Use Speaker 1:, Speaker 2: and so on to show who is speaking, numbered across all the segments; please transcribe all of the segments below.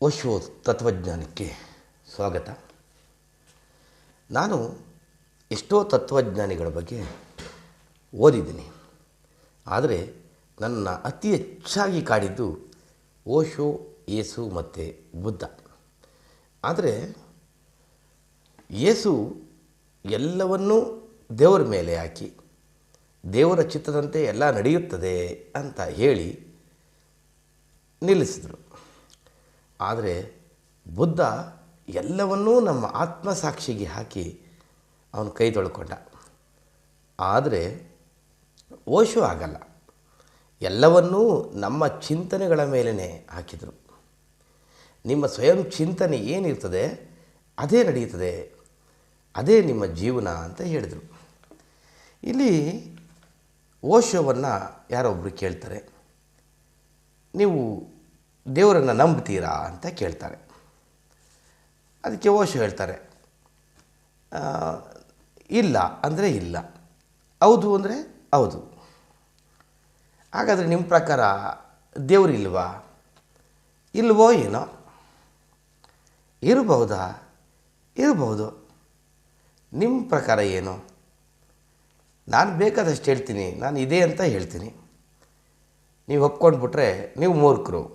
Speaker 1: ಓಶೋ ತತ್ವಜ್ಞಾನಕ್ಕೆ ಸ್ವಾಗತ. ನಾನು ಎಷ್ಟೋ ತತ್ವಜ್ಞಾನಿಗಳ ಬಗ್ಗೆ ಓದಿದ್ದೀನಿ. ಆದರೆ ನನ್ನ ಅತಿ ಹೆಚ್ಚಾಗಿ ಕಾಡಿದ್ದು ಓಶೋ, ಯೇಸು ಮತ್ತು ಬುದ್ಧ. ಆದರೆ ಯೇಸು ಎಲ್ಲವನ್ನೂ ದೇವರ ಮೇಲೆ ಹಾಕಿ ದೇವರ ಚಿತ್ತದಂತೆ ಎಲ್ಲ ನಡೆಯುತ್ತದೆ ಅಂತ ಹೇಳಿ ನಿಲ್ಲಿಸಿದರು. ಆದರೆ ಬುದ್ಧ ಎಲ್ಲವನ್ನೂ ನಮ್ಮ ಆತ್ಮಸಾಕ್ಷಿಗೆ ಹಾಕಿ ಅವನು ಕೈ ತೊಳ್ಕೊಂಡ. ಆದರೆ ಓಶೋ ಆಗಲ್ಲ, ಎಲ್ಲವನ್ನೂ ನಮ್ಮ ಚಿಂತನೆಗಳ ಮೇಲೇ ಹಾಕಿದರು. ನಿಮ್ಮ ಸ್ವಯಂ ಚಿಂತನೆ ಏನಿರ್ತದೆ ಅದೇ ನಡೆಯುತ್ತದೆ, ಅದೇ ನಿಮ್ಮ ಜೀವನ ಅಂತ ಹೇಳಿದರು. ಇಲ್ಲಿ ಓಶೋವನ್ನು ಯಾರೊಬ್ಬರು ಕೇಳ್ತಾರೆ, ನೀವು ದೇವರನ್ನು ನಂಬ್ತೀರಾ ಅಂತ ಕೇಳ್ತಾರೆ. ಅದಕ್ಕೆ ಓಶೋ ಹೇಳ್ತಾರೆ, ಇಲ್ಲ ಅಂದರೆ ಇಲ್ಲ, ಹೌದು ಅಂದರೆ ಹೌದು. ಹಾಗಾದರೆ ನಿಮ್ಮ ಪ್ರಕಾರ ದೇವರು ಇಲ್ವಾ? ಇಲ್ವೋ ಏನೋ, ಇರಬಹುದಾ? ಇರಬಹುದು. ನಿಮ್ಮ ಪ್ರಕಾರ ಏನು? ನಾನು ಬೇಕಾದಷ್ಟು ಹೇಳ್ತೀನಿ, ನಾನು ಇದೆ ಅಂತ ಹೇಳ್ತೀನಿ. ನೀವು ಒಪ್ಕೊಂಡ್ಬಿಟ್ರೆ ನೀವು ಮೂರ್ಖರು.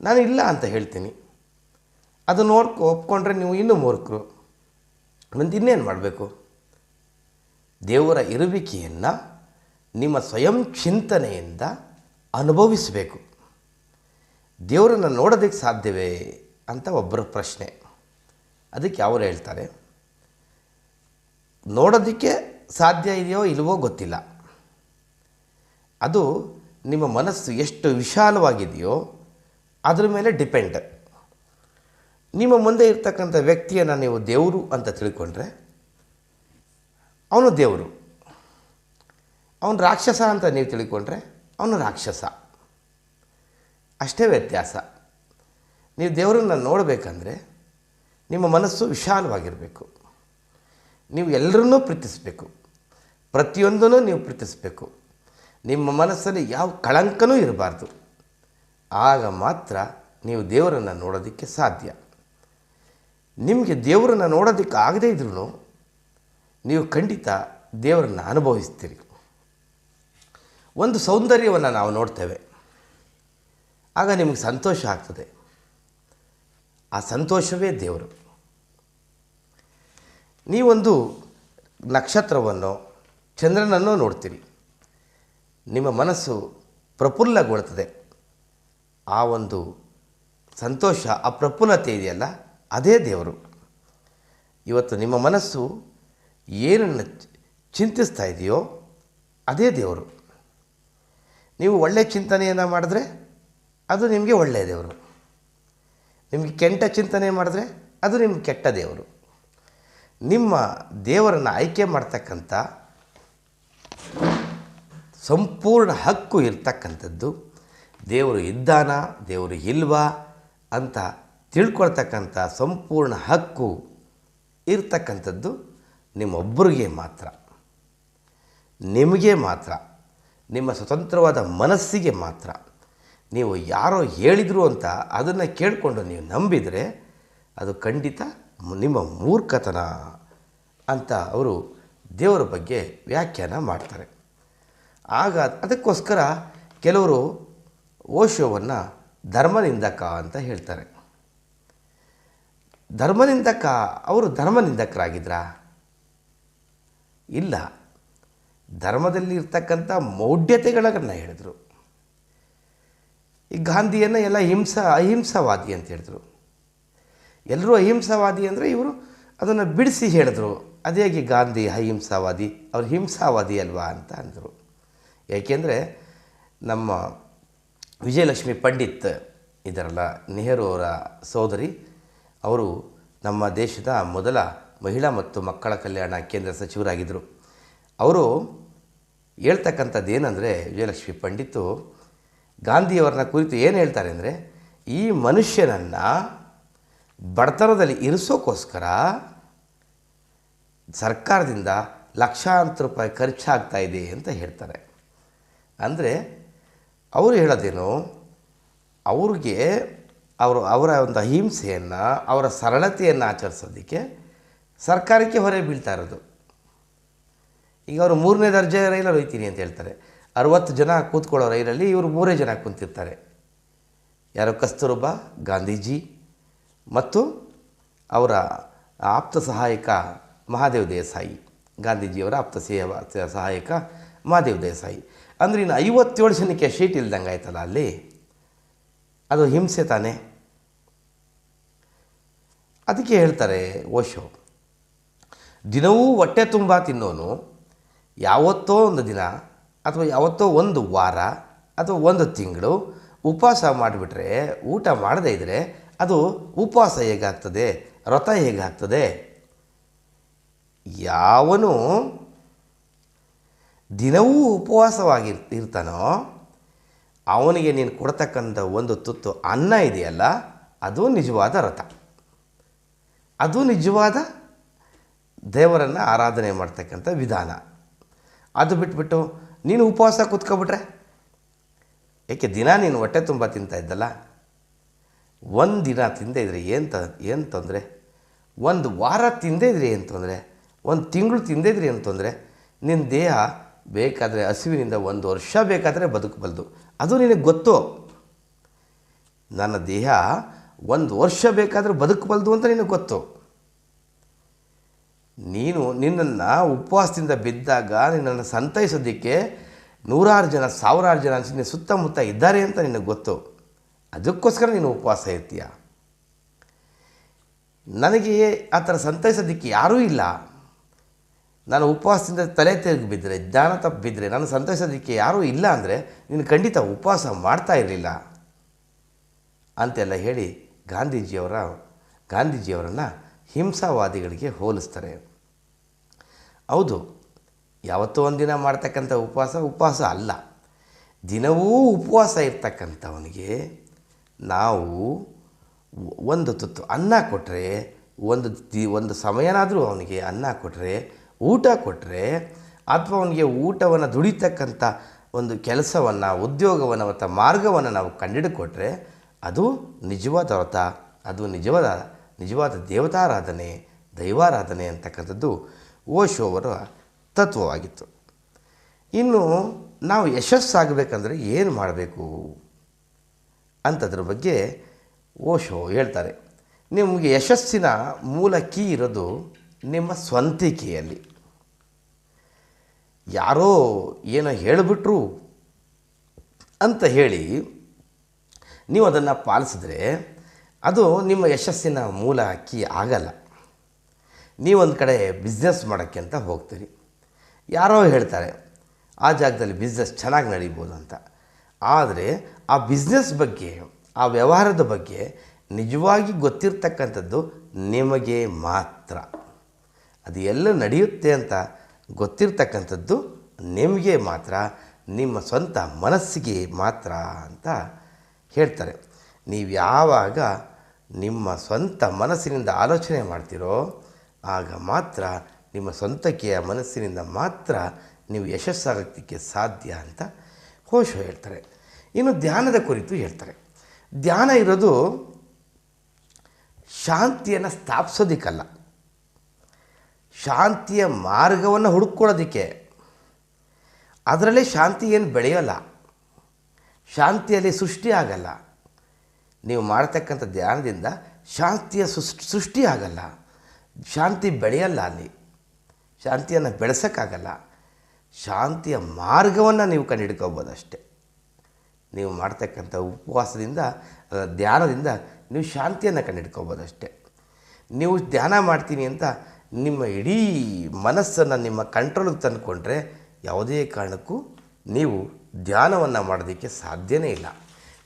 Speaker 1: ನಾನು ಇಲ್ಲ ಅಂತ ಹೇಳ್ತೀನಿ, ಅದು ಒಪ್ಕೊಂಡ್ರೆ ನೀವು ಇನ್ನೂ ಮೂರ್ಖರು. ಮತ್ತು ಇನ್ನೇನು ಮಾಡಬೇಕು? ದೇವರ ಇರುವಿಕೆಯನ್ನು ನಿಮ್ಮ ಸ್ವಯಂ ಚಿಂತನೆಯಿಂದ ಅನುಭವಿಸಬೇಕು. ದೇವರನ್ನು ನೋಡೋದಕ್ಕೆ ಸಾಧ್ಯವೇ ಅಂತ ಒಬ್ಬರ ಪ್ರಶ್ನೆ. ಅದಕ್ಕೆ ಅವರು ಹೇಳ್ತಾರೆ, ನೋಡೋದಕ್ಕೆ ಸಾಧ್ಯ ಇದೆಯೋ ಇಲ್ವೋ ಗೊತ್ತಿಲ್ಲ, ಅದು ನಿಮ್ಮ ಮನಸ್ಸು ಎಷ್ಟು ವಿಶಾಲವಾಗಿದೆಯೋ ಅದ್ರ ಮೇಲೆ ಡಿಪೆಂಡ್. ನಿಮ್ಮ ಮುಂದೆ ಇರ್ತಕ್ಕಂಥ ವ್ಯಕ್ತಿಯನ್ನು ನೀವು ದೇವರು ಅಂತ ತಿಳ್ಕೊಂಡ್ರೆ ಅವನು ದೇವರು, ಅವನು ರಾಕ್ಷಸ ಅಂತ ನೀವು ತಿಳ್ಕೊಂಡ್ರೆ ಅವನು ರಾಕ್ಷಸ. ಅಷ್ಟೇ ವ್ಯತ್ಯಾಸ. ನೀವು ದೇವರನ್ನು ನೋಡಬೇಕಂದ್ರೆ ನಿಮ್ಮ ಮನಸ್ಸು ವಿಶಾಲವಾಗಿರಬೇಕು. ನೀವು ಎಲ್ಲರನ್ನೂ ಪ್ರೀತಿಸಬೇಕು, ಪ್ರತಿಯೊಂದನ್ನು ನೀವು ಪ್ರೀತಿಸಬೇಕು. ನಿಮ್ಮ ಮನಸ್ಸಲ್ಲಿ ಯಾವ ಕಳಂಕನೂ ಇರಬಾರ್ದು. ಆಗ ಮಾತ್ರ ನೀವು ದೇವರನ್ನು ನೋಡೋದಕ್ಕೆ ಸಾಧ್ಯ. ನಿಮಗೆ ದೇವರನ್ನು ನೋಡೋದಕ್ಕೆ ಆಗದೇ ಇದ್ರೂ ನೀವು ಖಂಡಿತ ದೇವರನ್ನು ಅನುಭವಿಸ್ತೀರಿ. ಒಂದು ಸೌಂದರ್ಯವನ್ನು ನಾವು ನೋಡ್ತೇವೆ, ಆಗ ನಿಮಗೆ ಸಂತೋಷ ಆಗ್ತದೆ. ಆ ಸಂತೋಷವೇ ದೇವರು. ನೀವೊಂದು ನಕ್ಷತ್ರವನ್ನು, ಚಂದ್ರನನ್ನು ನೋಡ್ತೀರಿ, ನಿಮ್ಮ ಮನಸ್ಸು ಪ್ರಫುಲ್ಲಗೊಳ್ತದೆ. ಆ ಒಂದು ಸಂತೋಷ, ಆ ಪ್ರಫುಲ್ಲತೆ ಇದೆಯಲ್ಲ, ಅದೇ ದೇವರು. ಇವತ್ತು ನಿಮ್ಮ ಮನಸ್ಸು ಏನನ್ನು ಚಿಂತಿಸ್ತಾ ಇದೆಯೋ ಅದೇ ದೇವರು. ನೀವು ಒಳ್ಳೆಯ ಚಿಂತನೆಯನ್ನು ಮಾಡಿದ್ರೆ ಅದು ನಿಮಗೆ ಒಳ್ಳೆಯ ದೇವರು. ನಿಮಗೆ ಕೆಟ್ಟ ಚಿಂತನೆ ಮಾಡಿದ್ರೆ ಅದು ನಿಮಗೆ ಕೆಟ್ಟ ದೇವರು. ನಿಮ್ಮ ದೇವರನ್ನು ಆಯ್ಕೆ ಮಾಡ್ತಕ್ಕಂಥ ಸಂಪೂರ್ಣ ಹಕ್ಕು ಇರ್ತಕ್ಕಂಥದ್ದು, ದೇವರು ಇದ್ದಾನ ದೇವರು ಇಲ್ವಾ ಅಂತ ತಿಳ್ಕೊಳ್ತಕ್ಕಂಥ ಸಂಪೂರ್ಣ ಹಕ್ಕು ಇರ್ತಕ್ಕಂಥದ್ದು ನಿಮ್ಮೊಬ್ಬರಿಗೆ ಮಾತ್ರ, ನಿಮಗೆ ಮಾತ್ರ, ನಿಮ್ಮ ಸ್ವತಂತ್ರವಾದ ಮನಸ್ಸಿಗೆ ಮಾತ್ರ. ನೀವು ಯಾರೋ ಹೇಳಿದರು ಅಂತ ಅದನ್ನು ಕೇಳಿಕೊಂಡು ನೀವು ನಂಬಿದರೆ ಅದು ಖಂಡಿತ ನಿಮ್ಮ ಮೂರ್ಖತನ ಅಂತ ಅವರು ದೇವರ ಬಗ್ಗೆ ವ್ಯಾಖ್ಯಾನ ಮಾಡ್ತಾರೆ. ಆಗ ಅದಕ್ಕೋಸ್ಕರ ಕೆಲವರು ಓಶೋವನ್ನು ಧರ್ಮನಿಂದಕ ಅಂತ ಹೇಳ್ತಾರೆ. ಧರ್ಮನಿಂದಕ, ಅವರು ಧರ್ಮನಿಂದಕರಾಗಿದ್ರಾ? ಇಲ್ಲ, ಧರ್ಮದಲ್ಲಿ ಇರ್ತಕ್ಕಂಥ ಮೌಢ್ಯತೆಗಳನ್ನು ಹೇಳಿದರು. ಈ ಗಾಂಧಿಯನ್ನು ಎಲ್ಲ ಅಹಿಂಸಾವಾದಿ ಅಂತ ಹೇಳಿದ್ರು. ಎಲ್ಲರೂ ಅಹಿಂಸಾವಾದಿ ಅಂದರೆ ಇವರು ಅದನ್ನು ಬಿಡಿಸಿ ಹೇಳಿದ್ರು. ಅದೇಗೆ ಗಾಂಧಿ ಅಹಿಂಸಾವಾದಿ, ಅವರು ಹಿಂಸಾವಾದಿ ಅಲ್ವಾ ಅಂತ ಅಂದರು. ಏಕೆಂದರೆ ನಮ್ಮ ವಿಜಯಲಕ್ಷ್ಮಿ ಪಂಡಿತ್ ಇದರಲ್ಲ, ನೆಹರು ಅವರ ಸೋದರಿ, ಅವರು ನಮ್ಮ ದೇಶದ ಮೊದಲ ಮಹಿಳಾ ಮತ್ತು ಮಕ್ಕಳ ಕಲ್ಯಾಣ ಕೇಂದ್ರ ಸಚಿವರಾಗಿದ್ದರು. ಅವರು ಹೇಳ್ತಕ್ಕಂಥದ್ದು ಏನಂದರೆ, ವಿಜಯಲಕ್ಷ್ಮಿ ಪಂಡಿತು ಗಾಂಧಿಯವರನ್ನ ಕುರಿತು ಏನು ಹೇಳ್ತಾರೆ ಅಂದರೆ, ಈ ಮನುಷ್ಯನನ್ನು ಬಡತನದಲ್ಲಿ ಇರಿಸೋಕ್ಕೋಸ್ಕರ ಸರ್ಕಾರದಿಂದ ಲಕ್ಷಾಂತರ ರೂಪಾಯಿ ಖರ್ಚಾಗ್ತಾ ಇದೆ ಅಂತ ಹೇಳ್ತಾರೆ. ಅಂದರೆ ಅವರು ಹೇಳೋದೇನು, ಅವ್ರಿಗೆ ಅವರ ಒಂದು ಅಹಿಂಸೆಯನ್ನು, ಅವರ ಸರಳತೆಯನ್ನು ಆಚರಿಸೋದಕ್ಕೆ ಸರ್ಕಾರಕ್ಕೆ ಹೊರೆ ಬೀಳ್ತಾ ಇರೋದು. ಈಗ ಅವರು 3ನೇ ದರ್ಜೆ ರೈಲಲ್ಲಿ ಹೋಗ್ತೀನಿ ಅಂತ ಹೇಳ್ತಾರೆ. 60 ಜನ ಕೂತ್ಕೊಳ್ಳೋ ರೈಲಲ್ಲಿ ಇವರು 3 ಜನ ಕೂತಿರ್ತಾರೆ. ಯಾರೋ ಕಸ್ತೂರ್ಬಾ ಗಾಂಧೀಜಿ ಮತ್ತು ಅವರ ಆಪ್ತ ಸಹಾಯಕ ಮಹಾದೇವ್ ದೇಸಾಯಿ, ಗಾಂಧೀಜಿಯವರ ಆಪ್ತ ಸಹಾಯಕ ಮಹಾದೇವ್ ದೇಸಾಯಿ. ಅಂದರೆ ಇನ್ನು 57 ಜನಕ್ಕೆ ಶೀಟ್ ಇಲ್ದಂಗೆ ಆಯ್ತಲ್ಲ ಅಲ್ಲಿ. ಅದು ಹಿಂಸೆ ತಾನೇ. ಅದಕ್ಕೆ ಹೇಳ್ತಾರೆ ಓಶೋ, ದಿನವೂ ಹೊಟ್ಟೆ ತುಂಬ ತಿನ್ನೋನು ಯಾವತ್ತೋ ಒಂದು ದಿನ ಅಥವಾ ಯಾವತ್ತೋ ಒಂದು ವಾರ ಅಥವಾ ಒಂದು ತಿಂಗಳು ಉಪವಾಸ ಮಾಡಿಬಿಟ್ರೆ, ಊಟ ಮಾಡದೇ ಇದ್ದರೆ ಅದು ಉಪವಾಸ ಹೇಗಾಗ್ತದೆ, ವ್ರತ ಹೇಗಾಗ್ತದೆ? ಯಾವನು ದಿನವೂ ಉಪವಾಸವಾಗಿರ್ತಾನೋ ಅವನಿಗೆ ನೀನು ಕೊಡ್ತಕ್ಕಂಥ ಒಂದು ತುತ್ತು ಅನ್ನ ಇದೆಯಲ್ಲ, ಅದು ನಿಜವಾದ ವ್ರತ. ಅದು ನಿಜವಾದ ದೇವರನ್ನು ಆರಾಧನೆ ಮಾಡ್ತಕ್ಕಂಥ ವಿಧಾನ. ಅದು ಬಿಟ್ಬಿಟ್ಟು ನೀನು ಉಪವಾಸ ಕೂತ್ಕೊಬಿಟ್ರೆ, ಏಕೆ ದಿನ ನೀನು ಹೊಟ್ಟೆ ತುಂಬ ತಿಂತಾ ಇದ್ದಲ್ಲ, ಒಂದು ದಿನ ತಿಂದೇ ಇದ್ರೆ ಏನು ತೊಂದರೆ? ಒಂದು ವಾರ ತಿಂದೇ ಇದ್ರೆ ಏನು ತೊಂದರೆ? ಒಂದು ತಿಂಗಳು ತಿಂದೇ ಇದ್ರೆ ಏನು ತೊಂದರೆ? ನಿನ್ನ ದೇಹ ಬೇಕಾದರೆ ಹಸಿವಿನಿಂದ 1 ವರ್ಷ ಬೇಕಾದರೆ ಬದುಕಬಲ್ದು. ಅದು ನಿನಗೆ ಗೊತ್ತು. ನನ್ನ ದೇಹ 1 ವರ್ಷ ಬೇಕಾದರೆ ಬದುಕಬಲ್ದು ಅಂತ ನಿನಗೆ ಗೊತ್ತು. ನೀನು ನಿನ್ನನ್ನು ಉಪವಾಸದಿಂದ ಬಿದ್ದಾಗ ನಿನ್ನನ್ನು ಸಂತೈಸೋದಕ್ಕೆ 100 ಜನ 1000 ಜನ ನಿನ್ನ ಸುತ್ತಮುತ್ತ ಇದ್ದಾರೆ ಅಂತ ನಿನಗೆ ಗೊತ್ತು. ಅದಕ್ಕೋಸ್ಕರ ನೀನು ಉಪವಾಸ ಇರ್ತೀಯ. ನನಗೆ ಆ ಥರ ಸಂತೈಸೋದಕ್ಕೆ ಯಾರೂ ಇಲ್ಲ. ನಾನು ಉಪವಾಸದಿಂದ ತಲೆ ತಿರುಗಿ ಬಿದ್ದರೆ, ಜ್ಞಾನ ತಪ್ಪು ಬಿದ್ದರೆ, ನಾನು ಸಂತೈಸೋದಕ್ಕೆ ಯಾರೂ ಇಲ್ಲ ಅಂದರೆ ನೀನು ಖಂಡಿತ ಉಪವಾಸ ಮಾಡ್ತಾ ಇರಲಿಲ್ಲ ಅಂತೆಲ್ಲ ಹೇಳಿ ಗಾಂಧೀಜಿಯವರನ್ನು ಹಿಂಸಾವಾದಿಗಳಿಗೆ ಹೋಲಿಸ್ತಾರೆ. ಹೌದು, ಯಾವತ್ತೋ ಒಂದಿನ ಮಾಡ್ತಕ್ಕಂಥ ಉಪವಾಸ ಅಲ್ಲ. ದಿನವೂ ಉಪವಾಸ ಇರ್ತಕ್ಕಂಥವನಿಗೆ ನಾವು ಒಂದು ತುತ್ತು ಅನ್ನ ಕೊಟ್ಟರೆ, ಒಂದು ಸಮಯನಾದರೂ ಅವನಿಗೆ ಅನ್ನ ಕೊಟ್ಟರೆ, ಊಟ ಕೊಟ್ಟರೆ, ಅಥವಾ ಅವನಿಗೆ ಊಟವನ್ನು ದುಡಿತಕ್ಕಂಥ ಒಂದು ಕೆಲಸವನ್ನು, ಉದ್ಯೋಗವನ್ನು ಮತ್ತು ಮಾರ್ಗವನ್ನು ನಾವು ಕಂಡಿಡಿಕೊಟ್ರೆ ಅದು ನಿಜವಾದ ವ್ರತ, ಅದು ನಿಜವಾದ ದೇವತಾರಾಧನೆ, ದೈವಾರಾಧನೆ ಅಂತಕ್ಕಂಥದ್ದು ಓಶೋ ಅವರ ತತ್ವವಾಗಿತ್ತು. ಇನ್ನು ನಾವು ಯಶಸ್ಸಾಗಬೇಕಂದ್ರೆ ಏನು ಮಾಡಬೇಕು ಅಂಥದ್ರ ಬಗ್ಗೆ ಓಶೋ ಹೇಳ್ತಾರೆ. ನಿಮಗೆ ಯಶಸ್ಸಿನ ಮೂಲ ಕೀ ಇರೋದು ನಿಮ್ಮ ಸ್ವಂತಿಕೆಯಲ್ಲಿ. ಯಾರೋ ಏನೋ ಹೇಳಿಬಿಟ್ರು ಅಂತ ಹೇಳಿ ನೀವು ಅದನ್ನು ಪಾಲಿಸಿದ್ರೆ ಅದು ನಿಮ್ಮ ಯಶಸ್ಸಿನ ಮೂಲ ಕೀ ಆಗಲ್ಲ. ನೀವೊಂದು ಕಡೆ ಬಿಸ್ನೆಸ್ ಮಾಡೋಕ್ಕೆ ಅಂತ ಹೋಗ್ತೀರಿ. ಯಾರೋ ಹೇಳ್ತಾರೆ ಆ ಜಾಗದಲ್ಲಿ ಬಿಸ್ನೆಸ್ ಚೆನ್ನಾಗಿ ನಡೀಬೋದು ಅಂತ. ಆದರೆ ಆ ಬಿಸ್ನೆಸ್ ಬಗ್ಗೆ, ಆ ವ್ಯವಹಾರದ ಬಗ್ಗೆ ನಿಜವಾಗಿ ಗೊತ್ತಿರ್ತಕ್ಕಂಥದ್ದು ನಿಮಗೆ ಮಾತ್ರ. ಅದು ಎಲ್ಲ ನಡೆಯುತ್ತೆ ಅಂತ ಗೊತ್ತಿರ್ತಕ್ಕಂಥದ್ದು ನಿಮಗೆ ಮಾತ್ರ, ನಿಮ್ಮ ಸ್ವಂತ ಮನಸ್ಸಿಗೆ ಮಾತ್ರ ಅಂತ ಹೇಳ್ತಾರೆ. ನೀವು ಯಾವಾಗ ನಿಮ್ಮ ಸ್ವಂತ ಮನಸ್ಸಿನಿಂದ ಆಲೋಚನೆ ಮಾಡ್ತೀರೋ ಆಗ ಮಾತ್ರ, ನಿಮ್ಮ ಸ್ವಂತಕ್ಕೆಯ ಮನಸ್ಸಿನಿಂದ ಮಾತ್ರ ನೀವು ಯಶಸ್ಸಾಗೋದಕ್ಕೆ ಸಾಧ್ಯ ಅಂತ ಓಶೋ ಹೇಳ್ತಾರೆ. ಇನ್ನು ಧ್ಯಾನದ ಕುರಿತು ಹೇಳ್ತಾರೆ. ಧ್ಯಾನ ಇರೋದು ಶಾಂತಿಯನ್ನು ಸ್ಥಾಪಿಸೋದಕ್ಕಲ್ಲ, ಶಾಂತಿಯ ಮಾರ್ಗವನ್ನು ಹುಡುಕೊಳ್ಳೋದಕ್ಕೆ. ಅದರಲ್ಲೇ ಶಾಂತಿ ಏನು ಬೆಳೆಯೋಲ್ಲ, ಶಾಂತಿಯಲ್ಲಿ ಸೃಷ್ಟಿ ಆಗಲ್ಲ. ನೀವು ಮಾಡ್ತಕ್ಕಂಥ ಧ್ಯಾನದಿಂದ ಶಾಂತಿಯ ಸೃಷ್ಟಿ ಆಗಲ್ಲ, ಶಾಂತಿ ಬೆಳೆಯಲ್ಲ. ಅಲ್ಲಿ ಶಾಂತಿಯನ್ನು ಬೆಳೆಸೋಕ್ಕಾಗಲ್ಲ. ಶಾಂತಿಯ ಮಾರ್ಗವನ್ನು ನೀವು ಕಂಡುಹಿಡ್ಕೋಬೋದು ಅಷ್ಟೆ. ನೀವು ಮಾಡ್ತಕ್ಕಂಥ ಉಪವಾಸದಿಂದ, ಧ್ಯಾನದಿಂದ ನೀವು ಶಾಂತಿಯನ್ನು ಕಂಡುಹಿಡ್ಕೋಬೋದು ಅಷ್ಟೆ. ನೀವು ಧ್ಯಾನ ಮಾಡ್ತೀನಿ ಅಂತ ನಿಮ್ಮ ಇಡೀ ಮನಸ್ಸನ್ನು ನಿಮ್ಮ ಕಂಟ್ರೋಲಿಗೆ ತಂದುಕೊಂಡ್ರೆ ಯಾವುದೇ ಕಾರಣಕ್ಕೂ ನೀವು ಧ್ಯಾನವನ್ನು ಮಾಡೋದಕ್ಕೆ ಸಾಧ್ಯವೇ ಇಲ್ಲ.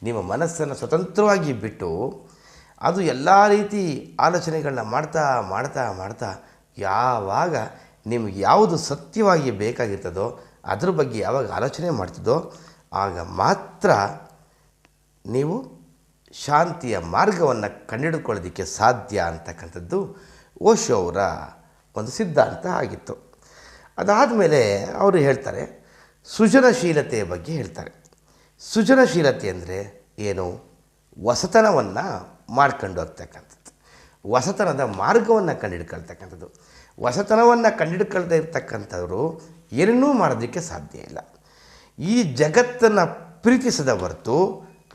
Speaker 1: ನಿಮ್ಮ ಮನಸ್ಸನ್ನು ಸ್ವತಂತ್ರವಾಗಿ ಬಿಟ್ಟು ಅದು ಎಲ್ಲ ರೀತಿ ಆಲೋಚನೆಗಳನ್ನ ಮಾಡ್ತಾ ಮಾಡ್ತಾ ಮಾಡ್ತಾ ಯಾವಾಗ ನಿಮಗೆ ಯಾವುದು ಸತ್ಯವಾಗಿ ಬೇಕಾಗಿರ್ತದೋ ಅದ್ರ ಬಗ್ಗೆ ಯಾವಾಗ ಆಲೋಚನೆ ಮಾಡ್ತಿದ್ದೋ ಆಗ ಮಾತ್ರ ನೀವು ಶಾಂತಿಯ ಮಾರ್ಗವನ್ನು ಕಂಡುಹಿಡ್ಕೊಳ್ಳೋದಕ್ಕೆ ಸಾಧ್ಯ ಅಂತಕ್ಕಂಥದ್ದು ಓಶೋ ಅವರ ಒಂದು ಸಿದ್ಧಾಂತ ಆಗಿತ್ತು. ಅದಾದಮೇಲೆ ಅವರು ಹೇಳ್ತಾರೆ, ಸೃಜನಶೀಲತೆಯ ಬಗ್ಗೆ ಹೇಳ್ತಾರೆ. ಸೃಜನಶೀಲತೆ ಅಂದರೆ ಏನು? ಹೊಸತನವನ್ನು ಮಾಡ್ಕೊಂಡು ಹೋಗ್ತಕ್ಕಂಥದ್ದು, ಹೊಸತನದ ಮಾರ್ಗವನ್ನು ಕಂಡುಹಿಡ್ಕೊಳ್ತಕ್ಕಂಥದ್ದು. ಹೊಸತನವನ್ನು ಕಂಡುಹಿಡ್ಕೊಳ್ತಾ ಇರ್ತಕ್ಕಂಥವ್ರು ಏನನ್ನೂ ಮಾಡೋದಕ್ಕೆ ಸಾಧ್ಯ ಇಲ್ಲ. ಈ ಜಗತ್ತನ್ನು ಪ್ರೀತಿಸದ ಹೊರತು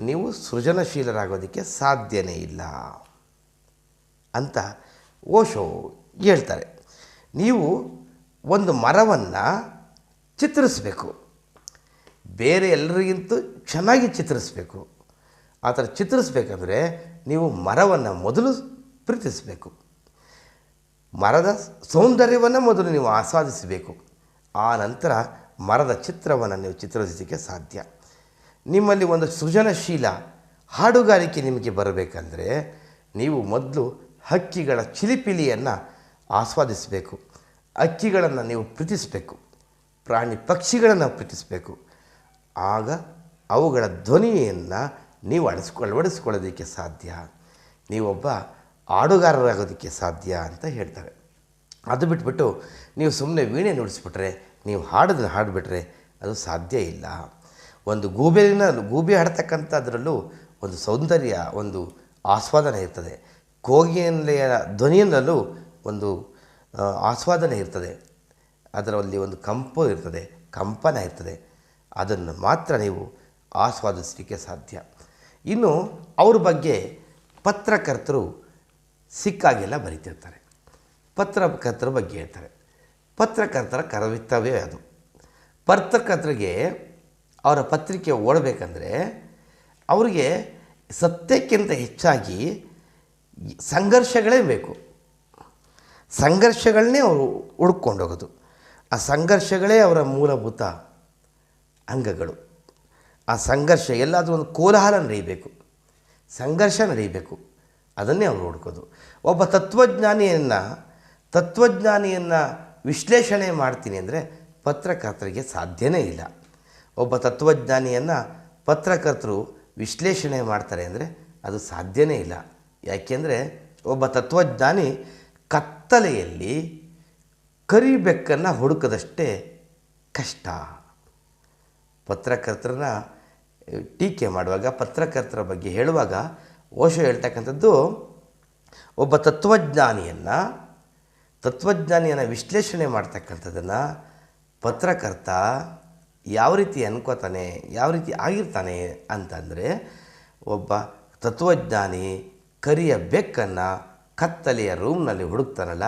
Speaker 1: ನೀವು ಸೃಜನಶೀಲರಾಗೋದಕ್ಕೆ ಸಾಧ್ಯನೇ ಇಲ್ಲ ಅಂತ ಓಶೋ ಹೇಳ್ತಾರೆ. ನೀವು ಒಂದು ಮರವನ್ನು ಚಿತ್ರಿಸಬೇಕು, ಬೇರೆ ಎಲ್ಲರಿಗಿಂತ ಚೆನ್ನಾಗಿ ಚಿತ್ರಿಸಬೇಕು. ಆ ಥರ ಚಿತ್ರಿಸ್ಬೇಕಂದ್ರೆ ನೀವು ಮರವನ್ನು ಮೊದಲು ಪ್ರೀತಿಸಬೇಕು, ಮರದ ಸೌಂದರ್ಯವನ್ನು ಮೊದಲು ನೀವು ಆಸ್ವಾದಿಸಬೇಕು. ಆ ನಂತರ ಮರದ ಚಿತ್ರವನ್ನು ನೀವು ಚಿತ್ರಿಸಲಿಕ್ಕೆ ಸಾಧ್ಯ. ನಿಮ್ಮಲ್ಲಿ ಒಂದು ಸೃಜನಶೀಲ ಹಾಡುಗಾರಿಕೆ ನಿಮಗೆ ಬರಬೇಕಂದ್ರೆ ನೀವು ಮೊದಲು ಹಕ್ಕಿಗಳ ಚಿಲಿಪಿಲಿಯನ್ನು ಆಸ್ವಾದಿಸಬೇಕು, ಹಕ್ಕಿಗಳನ್ನು ನೀವು ಪ್ರೀತಿಸಬೇಕು, ಪ್ರಾಣಿ ಪಕ್ಷಿಗಳನ್ನು ಪ್ರೀತಿಸಬೇಕು. ಆಗ ಅವುಗಳ ಧ್ವನಿಯನ್ನು ನೀವು ಅಳವಡಿಸ್ಕೊಳ್ಳೋದಕ್ಕೆ ಸಾಧ್ಯ, ನೀವೊಬ್ಬ ಹಾಡುಗಾರರಾಗೋದಕ್ಕೆ ಸಾಧ್ಯ ಅಂತ ಹೇಳ್ತಾರೆ. ಅದು ಬಿಟ್ಬಿಟ್ಟು ನೀವು ಸುಮ್ಮನೆ ವೀಣೆ ನುಡಿಸ್ಬಿಟ್ರೆ, ನೀವು ಹಾಡೋದನ್ನು ಹಾಡಿಬಿಟ್ರೆ ಅದು ಸಾಧ್ಯ ಇಲ್ಲ. ಒಂದು ಗೂಬೆ ಹಾಡ್ತಕ್ಕಂಥದ್ರಲ್ಲೂ ಒಂದು ಸೌಂದರ್ಯ, ಒಂದು ಆಸ್ವಾದನೆ ಇರ್ತದೆ. ಕೋಗಿಲೆಯ ಧ್ವನಿಯಲ್ಲೂ ಒಂದು ಆಸ್ವಾದನೆ ಇರ್ತದೆ, ಅದರಲ್ಲಿ ಒಂದು ಕಂಪನ ಇರ್ತದೆ. ಅದನ್ನು ಮಾತ್ರ ನೀವು ಆಸ್ವಾದಿಸಲಿಕ್ಕೆ ಸಾಧ್ಯ. ಇನ್ನು ಅವ್ರ ಬಗ್ಗೆ ಪತ್ರಕರ್ತರು ಸಿಕ್ಕಾಗೆಲ್ಲ ಬರೀತಿರ್ತಾರೆ, ಪತ್ರಕರ್ತರ ಬಗ್ಗೆ ಹೇಳ್ತಾರೆ. ಪತ್ರಕರ್ತರ ಕರ್ತವ್ಯವೇ ಅದು. ಪತ್ರಕರ್ತರಿಗೆ ಅವರ ಪತ್ರಿಕೆ ಓಡಬೇಕಂದ್ರೆ ಅವರಿಗೆ ಸತ್ಯಕ್ಕಿಂತ ಹೆಚ್ಚಾಗಿ ಸಂಘರ್ಷಗಳೇ ಬೇಕು. ಸಂಘರ್ಷಗಳನ್ನೇ ಅವರು ಹುಡ್ಕೊಂಡೋಗೋದು. ಆ ಸಂಘರ್ಷಗಳೇ ಅವರ ಮೂಲಭೂತ ಅಂಗಗಳು. ಆ ಸಂಘರ್ಷ ಎಲ್ಲಾದರೂ ಒಂದು ಕೋಲಾಹಲ ನಡೆಯಬೇಕು, ಸಂಘರ್ಷ ನಡೆಯಬೇಕು, ಅದನ್ನೇ ಅವರು ಹುಡ್ಕೋದು. ಒಬ್ಬ ತತ್ವಜ್ಞಾನಿಯನ್ನು ವಿಶ್ಲೇಷಣೆ ಮಾಡ್ತೀನಿ ಅಂದರೆ ಪತ್ರಕರ್ತರಿಗೆ ಸಾಧ್ಯನೇ ಇಲ್ಲ. ಒಬ್ಬ ತತ್ವಜ್ಞಾನಿಯನ್ನು ಪತ್ರಕರ್ತರು ವಿಶ್ಲೇಷಣೆ ಮಾಡ್ತಾರೆ ಅಂದರೆ ಅದು ಸಾಧ್ಯನೇ ಇಲ್ಲ. ಯಾಕೆಂದರೆ ಒಬ್ಬ ತತ್ವಜ್ಞಾನಿ ಕತ್ತಲೆಯಲ್ಲಿ ಕರಿಬೆಕ್ಕನ್ನು ಹುಡುಕದಷ್ಟೇ ಕಷ್ಟ. ಪತ್ರಕರ್ತರನ್ನ ಟೀಕೆ ಮಾಡುವಾಗ, ಪತ್ರಕರ್ತರ ಬಗ್ಗೆ ಹೇಳುವಾಗ ಓಶೋ ಹೇಳ್ತಕ್ಕಂಥದ್ದು, ಒಬ್ಬ ತತ್ವಜ್ಞಾನಿಯನ್ನು ವಿಶ್ಲೇಷಣೆ ಮಾಡ್ತಕ್ಕಂಥದ್ದನ್ನು ಪತ್ರಕರ್ತ ಯಾವ ರೀತಿ ಅನ್ಕೋತಾನೆ, ಯಾವ ರೀತಿ ಆಗಿರ್ತಾನೆ ಅಂತಂದರೆ, ಒಬ್ಬ ತತ್ವಜ್ಞಾನಿ ಕರಿಯ ಬೆಕ್ಕನ್ನು ಕತ್ತಲೆಯ ರೂಮ್ನಲ್ಲಿ ಹುಡುಕ್ತಾನಲ್ಲ,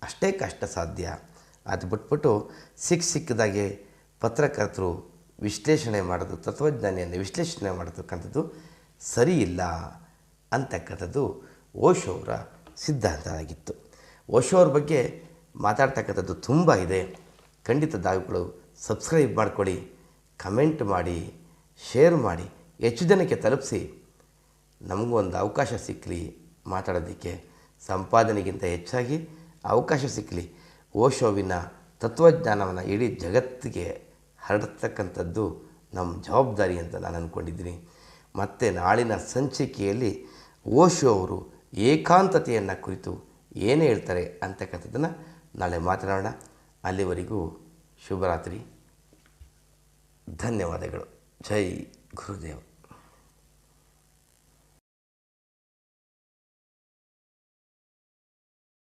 Speaker 1: ಅಷ್ಟೇ ಕಷ್ಟ ಸಾಧ್ಯ. ಅದು ಬಿಟ್ಬಿಟ್ಟು ಸಿಕ್ಕದಾಗೆ ಪತ್ರಕರ್ತರು ವಿಶ್ಲೇಷಣೆ ಮಾಡೋದು, ತತ್ವಜ್ಞಾನಿಯನ್ನು ವಿಶ್ಲೇಷಣೆ ಮಾಡತಕ್ಕಂಥದ್ದು ಸರಿ ಇಲ್ಲ ಅಂತಕ್ಕಂಥದ್ದು ಓಶೋ ಅವರ ಸಿದ್ಧಾಂತ ಆಗಿತ್ತು. ಓಶೋ ಅವ್ರ ಬಗ್ಗೆ ಮಾತಾಡ್ತಕ್ಕಂಥದ್ದು ತುಂಬ ಇದೆ. ಖಂಡಿತ ತಾವುಗಳು ಸಬ್ಸ್ಕ್ರೈಬ್ ಮಾಡ್ಕೊಳ್ಳಿ, ಕಮೆಂಟ್ ಮಾಡಿ, ಶೇರ್ ಮಾಡಿ, ಹೆಚ್ಚು ಜನಕ್ಕೆ ತಲುಪಿಸಿ. ನಮಗೂ ಒಂದು ಅವಕಾಶ ಸಿಕ್ಕಲಿ ಮಾತಾಡೋದಕ್ಕೆ, ಸಂಪಾದನೆಗಿಂತ ಹೆಚ್ಚಾಗಿ ಅವಕಾಶ ಸಿಕ್ಕಲಿ. ಓಶೋವಿನ ತತ್ವಜ್ಞಾನವನ್ನು ಇಡೀ ಜಗತ್ತಿಗೆ ಹರಡ್ತಕ್ಕಂಥದ್ದು ನಮ್ಮ ಜವಾಬ್ದಾರಿ ಅಂತ ನಾನು ಅಂದ್ಕೊಂಡಿದ್ದೀನಿ. ಮತ್ತು ನಾಳಿನ ಸಂಚಿಕೆಯಲ್ಲಿ ಓಶೋ ಅವರು ಏಕಾಂತತೆಯನ್ನು ಕುರಿತು ಏನು ಹೇಳ್ತಾರೆ ಅಂತಕ್ಕಂಥದ್ದನ್ನು ನಾಳೆ ಮಾತನಾಡೋಣ. ಅಲ್ಲಿವರೆಗೂ ಶುಭರಾತ್ರಿ, ಧನ್ಯವಾದಗಳು. ಜೈ ಗುರುದೇವ್.